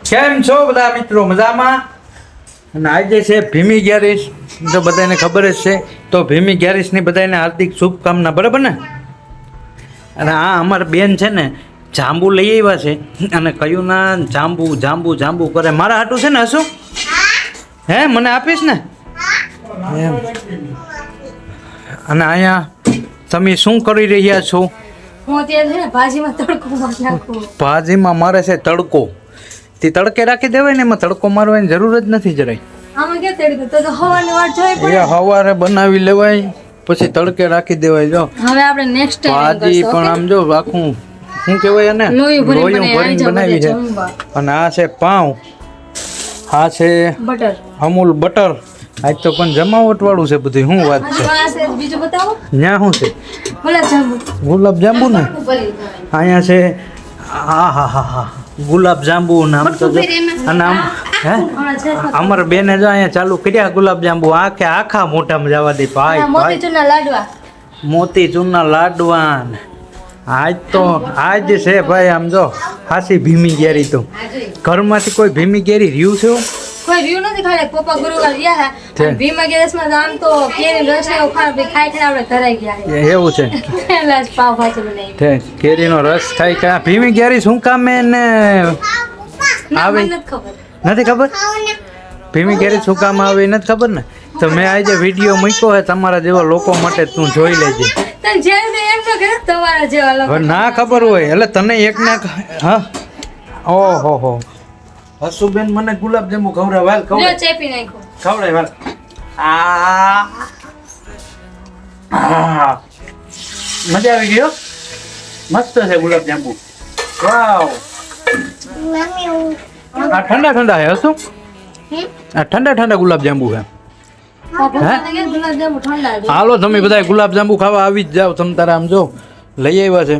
કેમ છો બધા મિત્રો? મજામાં? અને આજે છે ભીમી ગેરીસ, તો બધાને ખબર જ છે. તો ભીમી ગેરીસની બધાને હાર્દિક શુભકામના, બરાબર ને? અને આ અમારા બેન છે ને જાંબુ લઈ આવ્યા છે, અને કયું ના જાંબુ જાંબુ જાંબુ કરે. મારા હાટું છે ને હશું? હે, મને આપીશ ને? એમ. અને અહીંયા તમે શું કરી રહ્યા છો? હું અત્યારે છે ને ભાજીમાં તડકો મારી નાખું. ભાજીમાં મારે છે તડકો. તે તડકે રાખી દેવાય ને, એમાં તડકો મારવાની જરૂર જ નથી જરાય. આમાં ક્યાં તડકો? તો હવાની વાટ જોઈ પડે. એ સવારે બનાવી લેવાય, પછી તડકે રાખી દેવાય. જો હવે આપણે નેક્સ્ટ ટાઈમ ભાજી પણ આમ જો આખું શું કહેવાય એને લોહી ભરીને બનાવી છે. અને આ છે પાઉં, આ છે બટર, અમૂલ બટર. આજ તો પણ જમાવટ વાળું છે બધું. શું વાત છે? બીજું બતાવો. ત્યાં શું છે? ગુલાબ જાંબુ. ગુલાબ જાંબુ ને અહીંયા છે. હા હા હા હા, ગુલાબ જાંબુ નામ તો જો. અને આમ હે અમારા બેને જો અહીંયા ચાલુ કર્યા ગુલાબ જાંબુ. આખા મોઢામાં જવા દે ભાઈ. મોતીચૂરના લાડવા. મોતીચૂરના લાડવા. આજ છે ભાઈ. આમ જો હાસી ભીમી ગેરી. તો ઘરમાંથી કોઈ ભીમી ગેરી રહ્યું છે? કોઈ રહ્યું નથી. ખાલી પપ્પા ગુરુવાર ગયા હતા ભીમા ગેસમાં. આમ તો કેરી રસ ને ખાઈ ખાઈ આપણે ઘરે ગયા. એવું છે? એટલે પાવ ભાજી બનાવી. કેરીનો રસ ખાઈ કે ભીમી ગેરી શું કામ એને આવે નથી ખબર? ભીમી ગેરી શું કામ આવે નથી ખબર ને? તો મેં આજે વિડીયો મૂક્યો હે તમારા જેવા લોકો માટે, તું જોઈ લેજે. તમારા જેવા લોકો ના ખબર હોય એટલે તને એક ને હા. ઓહો હો, હસુબેન મને ગુલાબ જાંબુ ખવડાવ. ચેપી નાખો. ખવડાવ. મજા આવી ગયો. મસ્ત છે ગુલાબ જાંબુ. વાવ. આ ઠંડા ઠંડા હે હસુ? આ ઠંડા ઠંડા ગુલાબ જાંબુ છે. હાલો તમે બધા ગુલાબ જાંબુ ખાવા આવી જ જાવ. તમ તારા આમ જો લઈ આવ્યા છે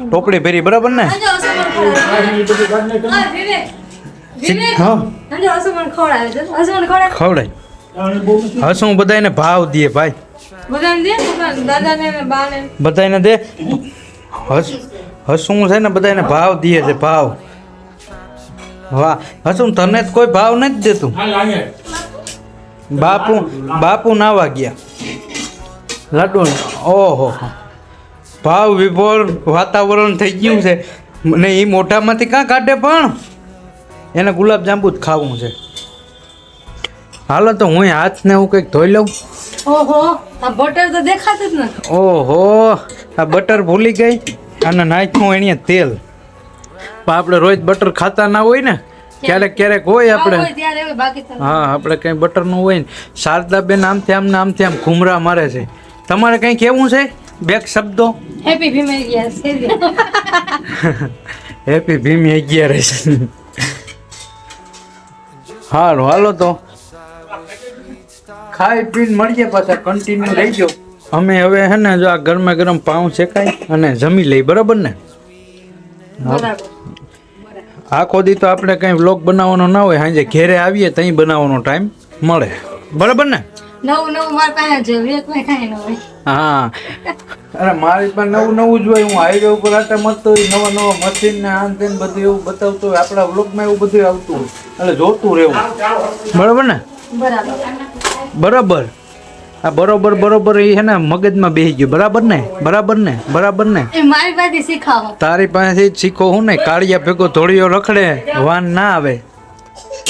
ટોપડી ફેરી, બરાબર ને? ખવડાય. હસું બધાને ભાવ દે ભાઈ, બધાને દે. હસું છે ને બધાને ભાવ દે છે, ભાવ. વાહ હસું, તને જ કોઈ ભાવ નથી દેતું. બાપુ નાવા ગયા લાડુ. ઓહો, ભાવ વિભોર વાતાવરણ થઈ ગયું છે ને. એ મોઢામાંથી કાં કાઢે? પણ એને ગુલાબ જાંબુ જ ખાવું છે. હાલો તો હું હાથને હું કંઈક ધોઈ લઉં. ઓહો, આ બટર તો દેખાતું જ નથી. ઓહો, આ બટર ભૂલી ગઈ. અને નાખ્યું એની તેલ. પણ આપણે રોજ બટર ખાતા ના હોય ને, ક્યારેક ક્યારેક હોય આપણે. હા, આપણે કંઈ બટરનું હોય ને. શારદાબેન આમથી આમ ઘૂમરા મારે છે. તમારે કંઈ કહેવું છે? બે શબ્દો. Happy Bhim happy Bhim 11. હાલો હાલો તો ખાઈ પીને મળીએ પાછા. કન્ટિન્યુ રહીજો. અમે હવે હે ને જો આ ગરમા ગરમ પાઉં શેકાય અને જમી લઈ, બરાબર ને? આખો દી તો આપણે કઈ વ્લોગ બનાવવાનો ના હોય. સાંજે ઘેરે આવીએ ત્યાં બનાવવાનો ટાઈમ મળે, બરાબર ને? નવું માર પાસે જ. હા, અરે મારી પાસે નવું જ હોય. હું હાઈવે ઉપર આટા મરતો હોય, નવા મશીન ને આન તેન બધું એવું બતાવતો હોય. આપણા વ્લોગમાં એવું બધું આવતું હોય, એટલે જોતું રહેવું, બરાબર ને? બરાબર. આ બરોબર એ છે ને મગજમાં બેસી ગયું. બરાબર ને? મારી પાસે શીખાવો. તારી પાસેથી જ શીખો. હું ને કાળિયા ભેગો ધોળિયો રખડે વાન ના આવે.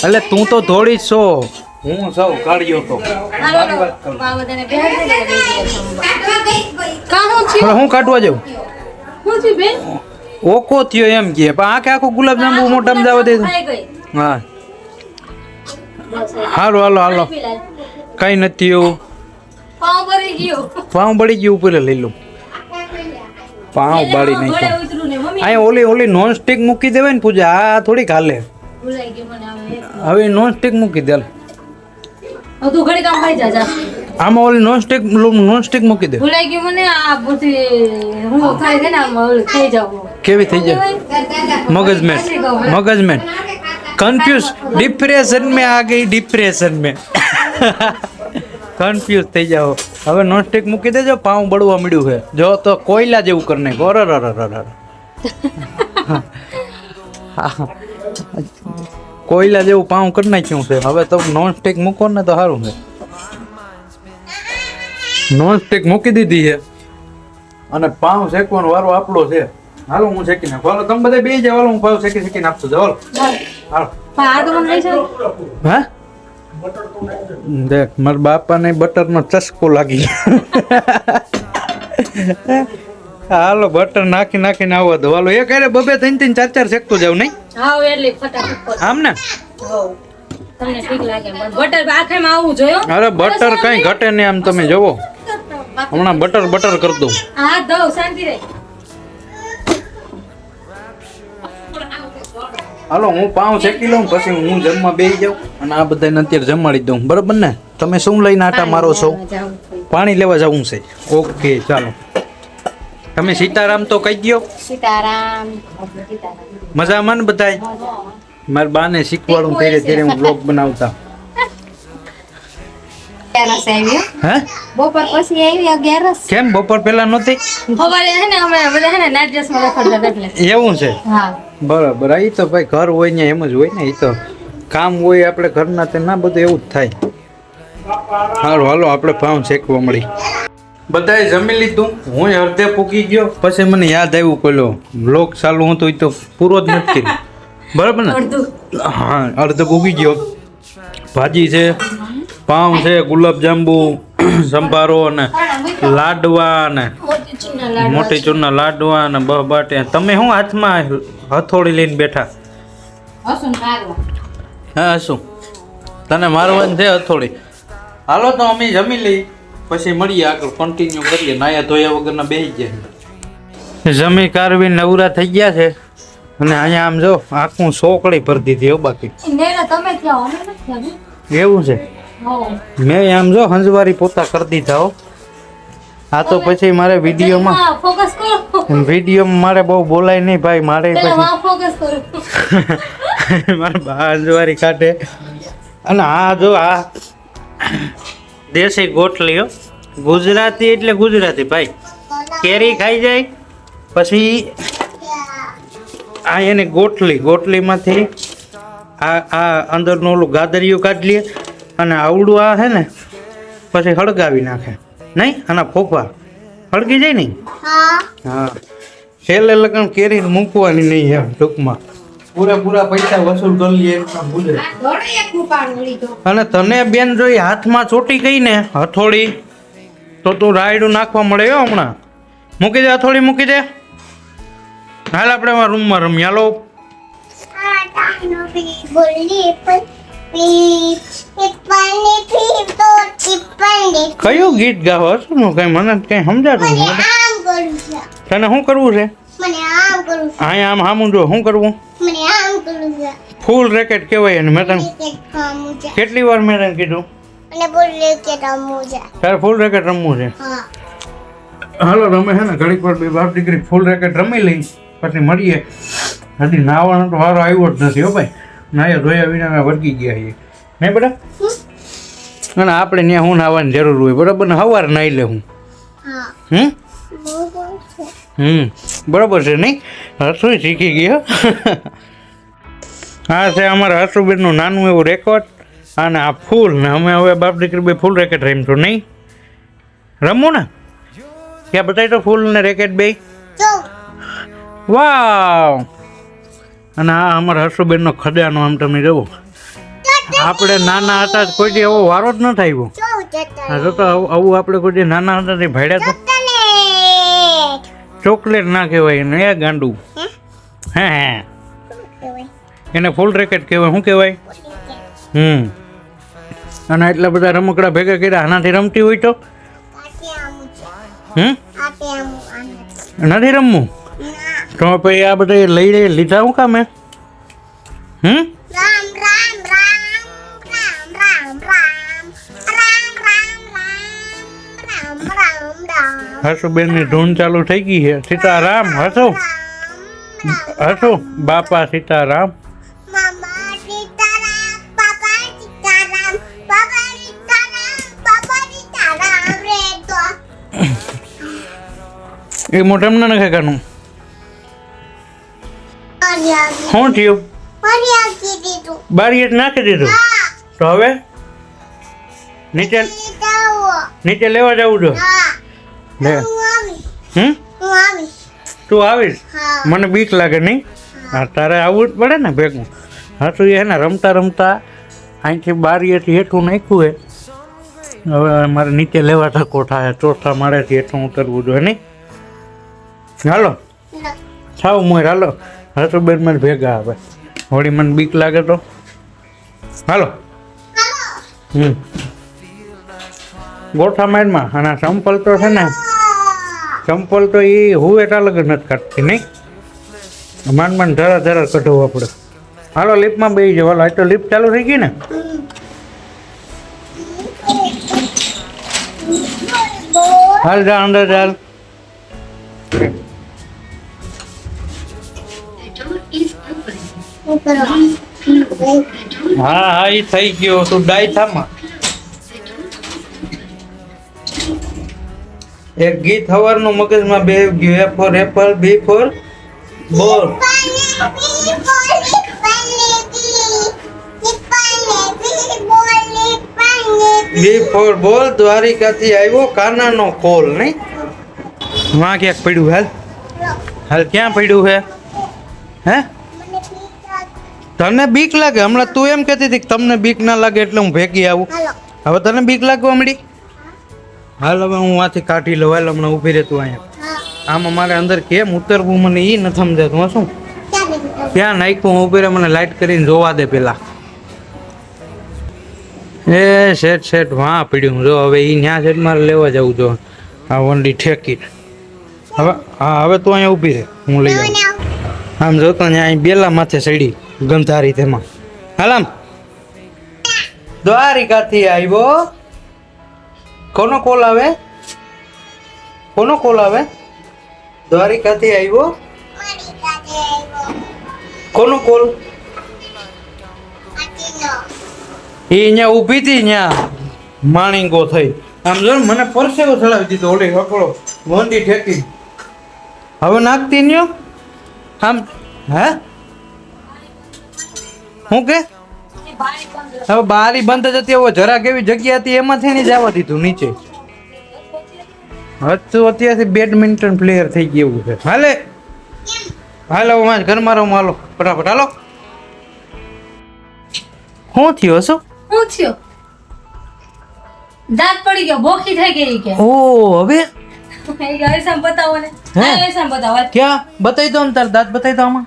એટલે તું તો ધોળી જ છો, હું સૌ કાળિયો તો. હું કાઢવા જાઉં? ઓકો થયો એમ કે, પણ આખો ગુલાબ જાંબુ મોઢામાં જવા દે. હા હાલો કઈ નથી એવું. પાઉં બળી ગયું. ઉપર લઈ લઉં. પાઉં બાળી નાખ્યું. અહીંયા ઓલી નોન સ્ટિક મૂકી દેવાય ને પૂજા. આ થોડીક હાલે. હવે નોન સ્ટિક મૂકી દે. આમાં ઓલી નોન સ્ટિક મૂકી દે. કેવી થઈ જાય? મગજમેન્ટ કન્ફ્યુઝ. ડિપ્રેશન મેં આ ગઈ. કન્ફ્યુઝ થઈ જાઓ. હવે નોનસ્ટિક મૂકી દેજો. પાઉં બળવા મળ્યું છે જો તો કોયલા જેવું કરી નાખો. કોયલા જેવું પાઉં કરી નાખ્યું છે. હવે તો નોન સ્ટિક મૂકો ને તો સારું છે. નોન સ્ટિક મૂકી દીધી છે અને પાઉં શેકવાનો વારો આપણો છે. હાલો હું શેકી નાખું. હાલો તમે બધા બે જાવ. હાલો હું પાઉં શેકીને આપતો જાવ. હાલો આ તો મને લઈ જાવ. હા દેખ મારા બાપાને બટરનો ચસ્કો લાગી ગયો. હાલો બટર નાખીને આવવા દો. હાલો એક અરે બબે ત્રણ ચાર ચાર શેકતો જાવ નહીં. હા એટલે ફટાફટ આમ ને તમને ઠીક લાગે પણ બટર આખેમાં આવવું જોઈએ. અરે બટર કઈ ઘટે નહીં. આમ તમે જોવો હમણાં બટર કરી દઉં. હા દઉં શાંતિ રહે. હાલો હું પાઉં શેકી લઉં પછી હું જમવા બેસી જાઉં અને આ બધાને અત્યારે જમાડી દઉં. બરાબર ને? તમે શું લઈને આટા મારો છો? પાણી લેવા જવું છે. ઓકે ચાલો. તમે સીતારામ તો કહી દો. સીતારામ. મજામાં ને બધાય? મારા બાને શીખવાડું ધીરે ધીરે હું બ્લોગ બનાવતા. હે બપોર પછી આવી 11. કેમ બપોર પહેલા નહોતી? સવારે હે ને અમે બધા હે ને નાઇટ ડ્રેસમાં રખડતા એટલે. એવું છે? હા બરાબર. એ તો ભાઈ ઘર હોય ને એમ જ હોય ને. એ તો કામ હોય આપણે ઘરના તે ના બધું એવું જ થાય. સારું હાલો આપણે પાઉં શેકવા મળી. બધાએ જમી લીધું. હું અડધે પૂકી ગયો પછી મને યાદ આવ્યું પેલો બ્લોગ ચાલુ હતો એ તો પૂરો જ નથી કર્યો. બરાબર ને? હા અડધે પૂકી ગયો. ભાજી છે, પાઉં છે, ગુલાબજાંબુ, સંભારો અને લાડવા અને મોટી ચૂરના લાડવા અને બહબાટે. તમે શું હાથમાં હથોડી લઈને બેઠા? હા શું તને મારવાની છે હથોડી? હાલો તો અમે જમી લઈ પછી મળીએ આગળ કન્ટિન્યુ કરીએ. નાયા ધોયા વગરના બેસી ગયા. જમી કારવી નવરા થઈ ગયા છે અને અહીંયા આમ જો આખું સોકડી ભરી દીધી હો. બાકી તમે ક્યાં અમે નથી. એવું છે? મેં આમ જો હંજવારી પોતા કરી દીધા હો. આ તો પછી મારે વિડીયોમાં ફોકસ કરો. વિડીયોમાં મારે બહુ બોલાય નહીં ભાઈ. મારે પછી ફોકસ કરો. મારે બા હંજવારી કાઢે. અને આ જો આ દેશી ગોટલી હો. ગુજરાતી એટલે ગુજરાતી ભાઈ. કેરી ખાઈ જાય પછી આ એને ગોટલીમાંથી આ અંદરનું ઓલું ગાદરિયું કાઢી લે અને આવડું આ છે ને પછી હળગાવી નાખે નહીં. આના ફોફા હળગી જાય નહીં. હા છેલ્લે લગન કેરી મૂકવાની નહીં એમ ટૂંકમાં. પૂરેપૂરા પૈસા વસૂલ કરી લઈએ એમ ભૂલે. અને તને બેન જોઈ હાથમાં ચોટી ગઈ ને હથોડી તો તું રાયડું નાખવા મળે હો હમણાં. મૂકી દે હથોડી મૂકી દે. હાલ આપણે રૂમમાં રમીએ. હાલો કયું ગીત ગાવો શું કઈ મને કઈ સમજાતું નથી. તને શું કરવું છે? અહીંયા આમ હામું જો શું કરવું? ફૂલ રેકેટ કહેવાય એને. મેં તને કેટલી વાર મેં તને કીધું તારે ફૂલ રેકેટ રમવું છે? હાલો રમે છે ને ઘડીક વાર બે બાપ દીકરી ફૂલ રેકેટ રમી લઈ પછી મળીએ. હજી નાવાનો તો વારો આવ્યો જ નથી હો ભાઈ. નાયા ધોયા વિના અમે વર્ગી ગયા છીએ નહીં બેટા. અને આપણે ત્યાં હું નાવાની જરૂર હોય બરાબર ને? સવારે નાહી લે હું. બરાબર છે નહીં? રસોઈ શીખી ગયો. હા છે અમારા હસુબેનનું નાનું એવું રેકોર્ડ અને આ ફૂલ ને અમે હવે બાપ દીકરી બે ફૂલ રેકેટ રમીશું નહીં? રમવું ને? ક્યાં બતાવી તો ફૂલ ને રેકેટ બે. વાવ. અને આ અમારા હસુબેનનો ખજાનો આમ તમે જુઓ. આપણે નાના હતા કોઈ દી એવો વારો જ ન થાય. હા તો આવું આપણે કોઈ દી નાના હતા તે ભાડ્યા તો ચોકલેટ ના કહેવાય એને. એ ગાંડું હે એને ફૂલ રેકેટ કહેવાય. શું કહેવાય? અને એટલા બધા રમકડા ભેગા કર્યા. આનાથી રમતી હોય તો નથી રમવું તો પછી આ બધા લઈ લીધા હું કામે? હસુબેન ની ધૂન ચાલુ થઈ ગઈ છે. સીતારામ. હસો બાપા સીતારામ. એ મોઢામ ના નખાવાનું. શું થયું? બારી નાખી દીધું તો હવે નીચે નીચે લેવા જવું જો લે તું આવીશ મને બીક લાગે નહીં હા તારે આવવું જ પડે ને ભેગું હા તું એ ને રમતા રમતા અહીંથી બારીએથી હેઠું નાખ્યું હે હવે મારે નીચે લેવા ધક્કો થાય ચોથા માળેથી હેઠું ઉતરવું જોઈએ નહીં હાલો થાવ મોર હાલો હા તો બેન મને ભેગા આવે વળી મને બીક લાગે તો હાલો ગોઠા મારમાં અને આ ચંપલ તો છે ને ચંપલ તો એ હું એટલા લગન નથી કાઢતી નહીં માંડ ધરા ધરા કઢવું આપણે હાલો લિફ્ટમાં બેસી જાવ હાલો આ તો લિફ્ટ ચાલુ થઈ ગઈ ને હાલ જા અંદર ચાલ હા હા એ થઈ ગયો તું ડાય થામાં એક ગીત હવારનું મગજમાં બે ગયું એ ફોર એપલ બી ફોર બોલ બી ફોર બોલ દ્વારિકાથી આવ્યો કાનાનો કોલ નહીં માં ક્યાંક પડ્યું હાલ હાલ ક્યાં પડ્યું હે હે તને બીક લાગે હમણાં તું એમ કહેતી હતી કે તમને બીક ના લાગે એટલે હું ભેગી આવું હવે તને બીક લાગવા મળી હાલ હવે હું આથી કાઢી લઉં હાલ હમણાં ઊભી રહેતું અહીંયા આમાં મારે અંદર કેમ ઉતરવું મને એ નથી સમજાતું હું શું ક્યાં નાખ્યું હું ઊભી રહે મને લાઇટ કરીને જોવા દે પેલા એ શેઠ વાં પીડ્યું જો હવે એ ન્યા શેઠ મારે લેવા જવું જો આ વંડી ઠેકી હવે હા હવે તું અહીંયા ઊભી રહે હું લઈ આવું આમ જોતો ત્યાં અહીં બેલા માથે ચડી ગંધારી તેમાં હાલ આમ દ્વારિકાથી આવ્યો કોનો કોલ આવે કોનો કોલ આવે દ્વારિકાથી આવ્યો કોનો કોલ એ અહીંયા ઊભી હતી ત્યાં માણીંગો થઈ આમ જો મને પરસેવો ચડાવી દીધો ઓલી હકડો વંડી ઠેકી હવે નાખતી ન્યો આમ હે હું કે હવે બારી બંધ જ હતી હવે જરાક એવી જગ્યા હતી એમાંથી નહીં જવા દીધું નીચે હવે તો અત્યારથી બેડમિન્ટન પ્લેયર થઈ ગયું છે હાલે હાલો માં ઘરમાં રહું હાલો ફટાફટ હાલો શું થયો શું શું થયો દાંત પડી ગયો બોખી થઈ ગઈ કે ઓ હવે હરીસામ બતાવો ને હે? હરીસામ બતાવો ક્યાં બતાવી દો ને તાર દાંત બતાવી દો આમાં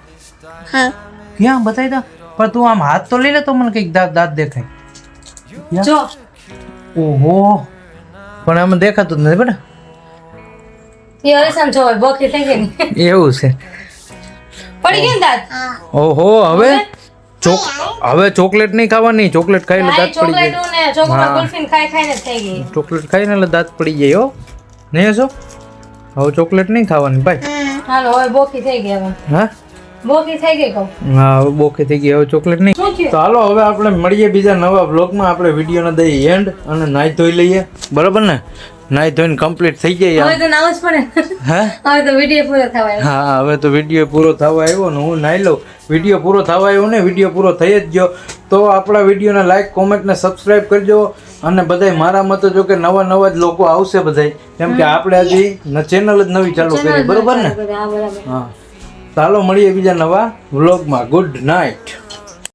હા ક્યાં બતાવી દો પણ તું આમ હાથ તો લઈ લે તો મને કઈક દાંત દેખાય ક્યાં? જો ઓહો પણ આમાં દેખાતું જ નથી બેટા એ હરીસામ જો બોખી થઈ ગઈ ને એવું છે પડી ગઈ ને દાંત ઓહો હવે હવે ચોકલેટ નહીં ખાવાની ચોકલેટ ખાઈને દાંત પડી જાય ચોકલેટ ને ચોકલેટ ગુલ્ફીન ખાઈ ખાઈને જ થઈ ગઈ ચોકલેટ ખાઈને એટલે દાંત પડી જાય હો નહીં હશો હવે ચોકલેટ નહીં ખાવાની ભાઈ હાલો હવે બોખી થઈ ગઈ હવે હા બોખી થઈ ગઈ કહું હા હવે બોખી થઈ ગઈ હવે ચોકલેટ નહીં શું થયું તો હાલો હવે આપણે મળીએ બીજા નવા બ્લોગમાં આપણે વિડીયોને દઈએ એન્ડ અને નાહી ધોઈ લઈએ બરાબર ને નાહી ધોઈને કમ્પ્લીટ થઈ જાય હવે તો નાવું જ પડે હે હવે તો વિડીયો પૂરો થવા આવ્યો હા હવે તો વિડીયો પૂરો થવા આવ્યો ને હું નાહી લઉં વિડીયો પૂરો થવા આવ્યો ને વિડીયો પૂરો થઈ જ ગયો તો આપણા વિડીયોને લાઈક કોમેન્ટ ને સબસ્ક્રાઈબ કરજો અને બધાય મારા મતે જો કે નવા નવા જ લોકો આવશે બધાય કેમ કે આપણે હજી ચેનલ જ નવી ચાલુ કરી બરોબર ને હા બરાબર હા ચાલો મળીએ બીજા નવા વ્લોગમાં ગુડ નાઇટ